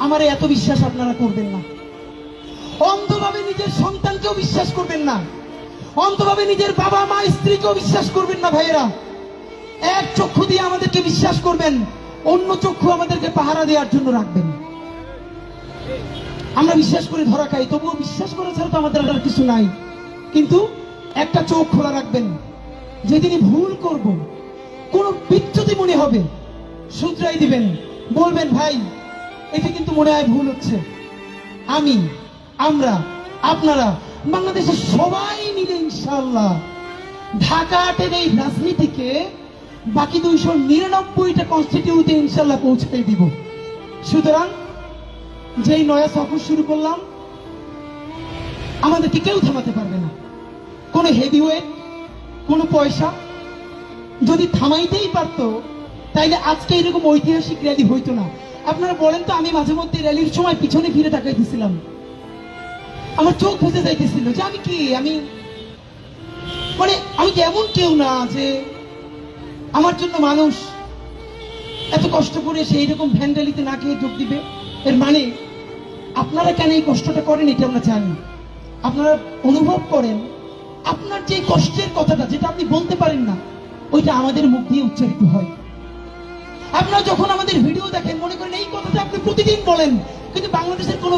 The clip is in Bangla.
আমার এত বিশ্বাস আপনারা করবেন না। অন্ধভাবে নিজের সন্তানকেও বিশ্বাস করবেন না, অন্ধভাবে নিজের বাবা মা স্ত্রীকেও বিশ্বাস করবেন না ভাইয়েরা। এক চক্ষু দিয়ে আমাদেরকে বিশ্বাস করবেন, অন্য চক্ষু আমাদেরকে পাহারা দেওয়ার জন্য রাখবেন। আমরা বিশ্বাস করে ধরা খাই, তবুও বিশ্বাস করা ছাড়া তো আমাদের আর কিছু নাই। কিন্তু একটা চোখ খোলা রাখবেন, যেদিনই ভুল করব, কোন বিচ্যুতি মনে হবে, শুধরাই দিবেন, বলবেন ভাই এটা কিন্তু মনে হয় ভুল হচ্ছে। আমি, আমরা, আপনারা, বাংলাদেশের সবাই মিলে ইনশাআল্লাহ ঢাকা আটের এই রাজনীতিকে বাকি 299টা কনস্টিটিউতে ইনশাআল্লাহ পৌঁছাই দিব। সুতরাং যেই নয়া সফর শুরু করলাম, আমাদেরকে কেউ থামাতে পারবে না। কোনো হেভিওয়েট, কোনো পয়সা যদি থামাইতেই পারতো, তাইলে আজকে এরকম ঐতিহাসিক র্যালি হইতো না। আপনারা বলেন তো, আমি মাঝে মধ্যে র্যালির সময় পিছনে ফিরে তাকাইতেছিলাম, আমার চোখ বুঝে যাইতেছিল যে আমি কি, আমি এমন কেউ না যে আমার জন্য মানুষ এত কষ্ট করে সেই রকম ভ্যান র্যালিতে না খেয়ে যোগ দিবে। এর মানে আপনারা কেন এই কষ্টটা করেন এটা আমরা জানি। আপনারা অনুভব করেন, আপনার যে কষ্টের কথাটা যেটা আপনি বলতে পারেন না, ওইটা আমাদের মুখ দিয়ে উচ্চারিত হয়। আপনারা যখন আমাদের ভিডিও দেখেন, মনে করেন এই কথাটা আপনি প্রতিদিন বলেন, কিন্তু বাংলাদেশের কোনো